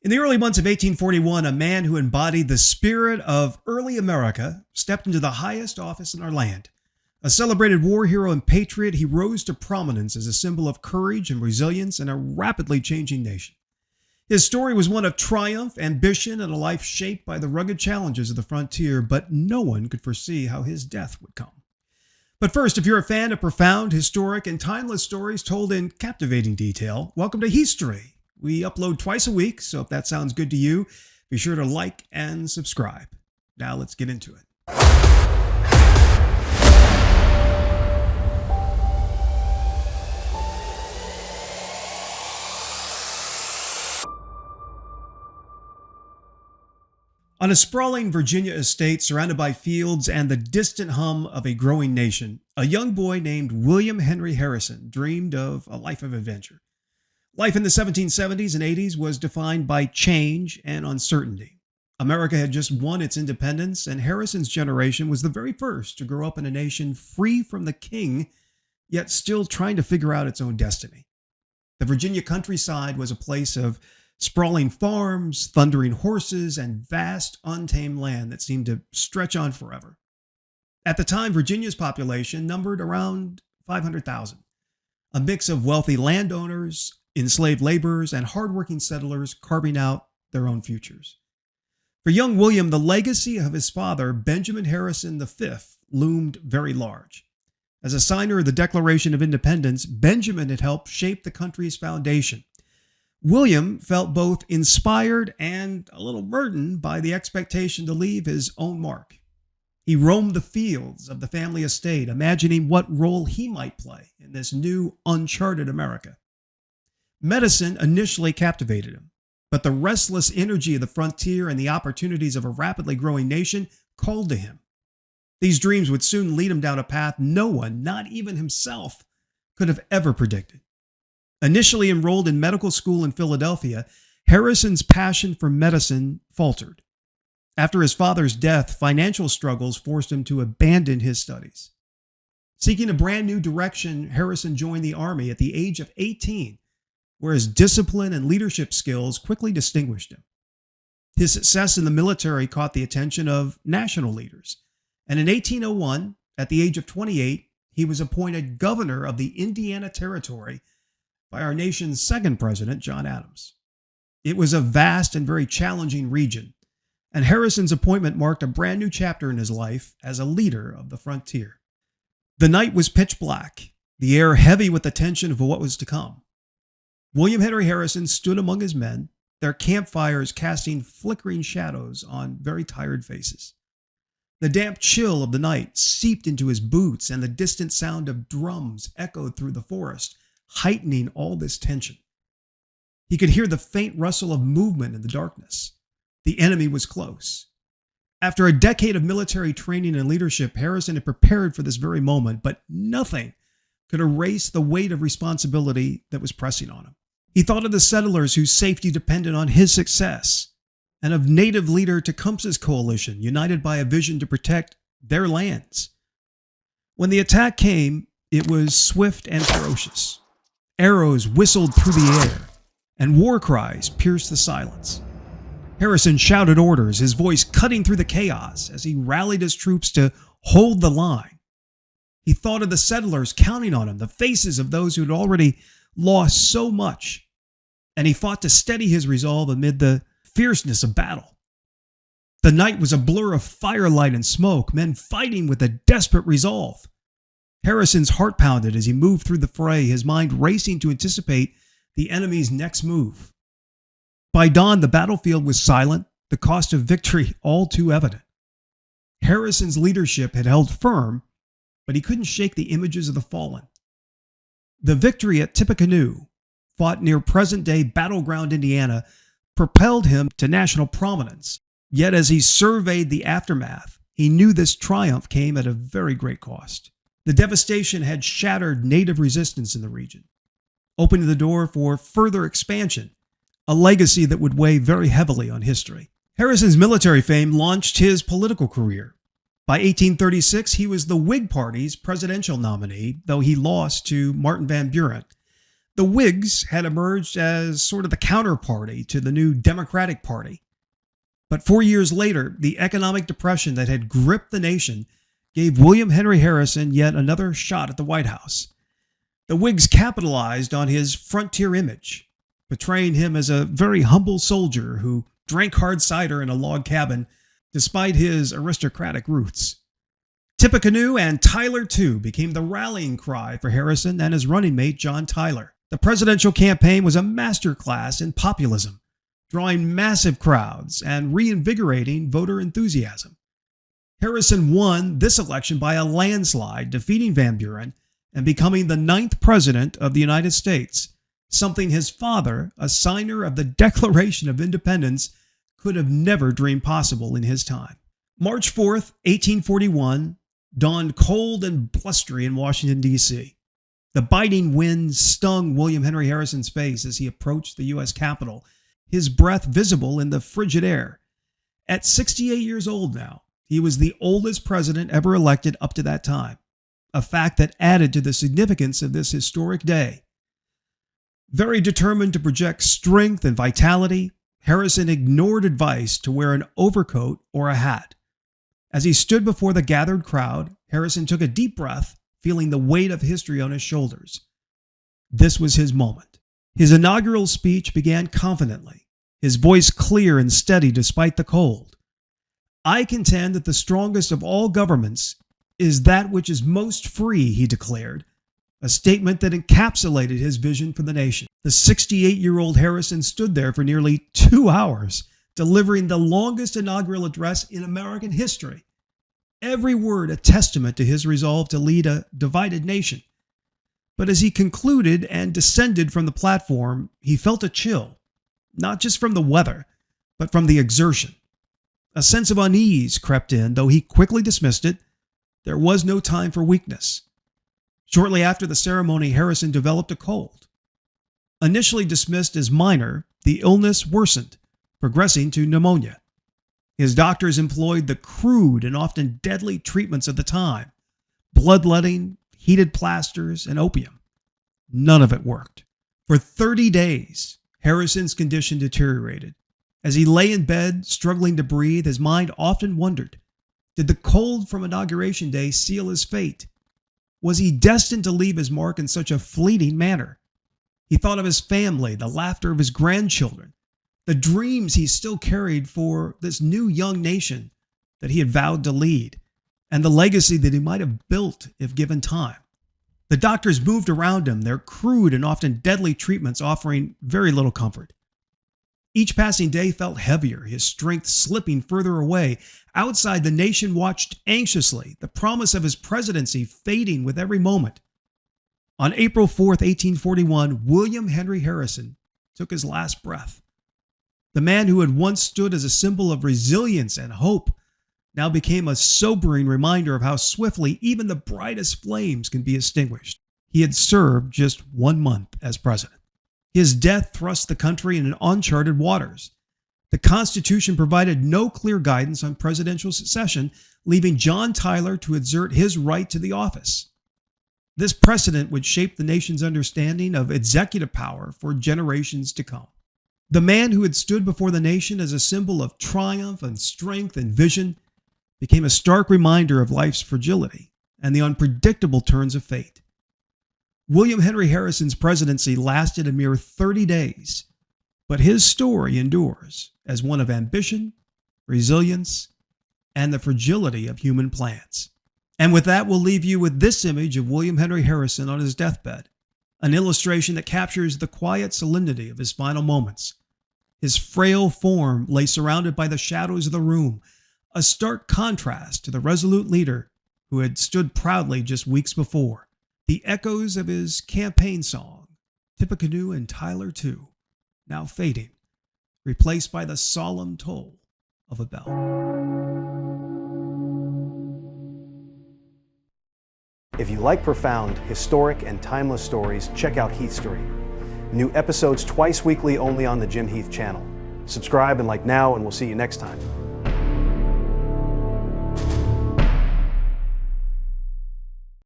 In the early months of 1841, a man who embodied the spirit of early America stepped into the highest office in our land. A celebrated war hero and patriot, he rose to prominence as a symbol of courage and resilience in a rapidly changing nation. His story was one of triumph, ambition, and a life shaped by the rugged challenges of the frontier, but no one could foresee how his death would come. But first, if you're a fan of profound, historic, and timeless stories told in captivating detail, welcome to HEATHSTORY. We upload twice a week, so if that sounds good to you, be sure to like and subscribe. Now let's get into it. On a sprawling Virginia estate surrounded by fields and the distant hum of a growing nation, a young boy named William Henry Harrison dreamed of a life of adventure. Life in the 1770s and 80s was defined by change and uncertainty. America had just won its independence, and Harrison's generation was the very first to grow up in a nation free from the king, yet still trying to figure out its own destiny. The Virginia countryside was a place of sprawling farms, thundering horses, and vast, untamed land that seemed to stretch on forever. At the time, Virginia's population numbered around 500,000, a mix of wealthy landowners, enslaved laborers, and hardworking settlers carving out their own futures. For young William, the legacy of his father, Benjamin Harrison V, loomed very large. As a signer of the Declaration of Independence, Benjamin had helped shape the country's foundation. William felt both inspired and a little burdened by the expectation to leave his own mark. He roamed the fields of the family estate, imagining what role he might play in this new, uncharted America. Medicine initially captivated him, but the restless energy of the frontier and the opportunities of a rapidly growing nation called to him. These dreams would soon lead him down a path no one, not even himself, could have ever predicted. Initially enrolled in medical school in Philadelphia, Harrison's passion for medicine faltered. After his father's death, financial struggles forced him to abandon his studies. Seeking a brand new direction, Harrison joined the Army at the age of 18, where his discipline and leadership skills quickly distinguished him. His success in the military caught the attention of national leaders, and in 1801, at the age of 28, he was appointed governor of the Indiana Territory by our nation's second president, John Adams. It was a vast and very challenging region, and Harrison's appointment marked a brand new chapter in his life as a leader of the frontier. The night was pitch black, the air heavy with the tension of what was to come. William Henry Harrison stood among his men, their campfires casting flickering shadows on very tired faces. The damp chill of the night seeped into his boots, and the distant sound of drums echoed through the forest, heightening all this tension. He could hear the faint rustle of movement in the darkness. The enemy was close. After a decade of military training and leadership, Harrison had prepared for this very moment, but nothing could erase the weight of responsibility that was pressing on him. He thought of the settlers whose safety depended on his success, and of native leader Tecumseh's coalition, united by a vision to protect their lands. When the attack came, it was swift and ferocious. Arrows whistled through the air, and war cries pierced the silence. Harrison shouted orders, his voice cutting through the chaos as he rallied his troops to hold the line. He thought of the settlers counting on him, the faces of those who had already lost so much, and he fought to steady his resolve amid the fierceness of battle. The night was a blur of firelight and smoke, men fighting with a desperate resolve. Harrison's heart pounded as he moved through the fray, his mind racing to anticipate the enemy's next move. By dawn, the battlefield was silent, the cost of victory all too evident. Harrison's leadership had held firm, but he couldn't shake the images of the fallen. The victory at Tippecanoe, fought near present-day battleground Indiana, propelled him to national prominence. Yet as he surveyed the aftermath, he knew this triumph came at a very great cost. The devastation had shattered native resistance in the region, opening the door for further expansion, a legacy that would weigh very heavily on history. Harrison's military fame launched his political career. By 1836, he was the Whig Party's presidential nominee, though he lost to Martin Van Buren. The Whigs had emerged as sort of the counterparty to the new Democratic Party. But 4 years later, the economic depression that had gripped the nation gave William Henry Harrison yet another shot at the White House. The Whigs capitalized on his frontier image, portraying him as a very humble soldier who drank hard cider in a log cabin despite his aristocratic roots. Tippecanoe and Tyler too became the rallying cry for Harrison and his running mate John Tyler. The presidential campaign was a masterclass in populism, drawing massive crowds and reinvigorating voter enthusiasm. Harrison won this election by a landslide, defeating Van Buren and becoming the 9th president of the United States, something his father, a signer of the Declaration of Independence, could have never dreamed possible in his time. March 4th, 1841, dawned cold and blustery in Washington, D.C. The biting wind stung William Henry Harrison's face as he approached the U.S. Capitol, his breath visible in the frigid air. At 68 years old now, he was the oldest president ever elected up to that time, a fact that added to the significance of this historic day. Very determined to project strength and vitality, Harrison ignored advice to wear an overcoat or a hat. As he stood before the gathered crowd, Harrison took a deep breath, feeling the weight of history on his shoulders. This was his moment. His inaugural speech began confidently, his voice clear and steady despite the cold. "I contend that the strongest of all governments is that which is most free," he declared, a statement that encapsulated his vision for the nation. The 68-year-old Harrison stood there for nearly 2 hours, delivering the longest inaugural address in American history. Every word a testament to his resolve to lead a divided nation. But as he concluded and descended from the platform, he felt a chill, not just from the weather, but from the exertion. A sense of unease crept in, though he quickly dismissed it. There was no time for weakness. Shortly after the ceremony, Harrison developed a cold. Initially dismissed as minor, the illness worsened, progressing to pneumonia. His doctors employed the crude and often deadly treatments of the time: bloodletting, heated plasters, and opium. None of it worked. For 30 days, Harrison's condition deteriorated. As he lay in bed, struggling to breathe, his mind often wondered, did the cold from Inauguration Day seal his fate? Was he destined to leave his mark in such a fleeting manner? He thought of his family, the laughter of his grandchildren, the dreams he still carried for this new young nation that he had vowed to lead, and the legacy that he might have built if given time. The doctors moved around him, their crude and often deadly treatments offering very little comfort. Each passing day felt heavier, his strength slipping further away. Outside, the nation watched anxiously, the promise of his presidency fading with every moment. On April 4th, 1841, William Henry Harrison took his last breath. The man who had once stood as a symbol of resilience and hope now became a sobering reminder of how swiftly even the brightest flames can be extinguished. He had served just 1 month as president. His death thrust the country in uncharted waters. The Constitution provided no clear guidance on presidential succession, leaving John Tyler to exert his right to the office. This precedent would shape the nation's understanding of executive power for generations to come. The man who had stood before the nation as a symbol of triumph and strength and vision became a stark reminder of life's fragility and the unpredictable turns of fate. William Henry Harrison's presidency lasted a mere 30 days, but his story endures as one of ambition, resilience, and the fragility of human plans. And with that, we'll leave you with this image of William Henry Harrison on his deathbed, an illustration that captures the quiet solemnity of his final moments. His frail form lay surrounded by the shadows of the room, a stark contrast to the resolute leader who had stood proudly just weeks before. The echoes of his campaign song, Tippecanoe and Tyler too, now fading, replaced by the solemn toll of a bell. If you like profound, historic, and timeless stories, check out HEATHSTORY. New episodes twice weekly only on the Jim Heath channel. Subscribe and like now, and we'll see you next time.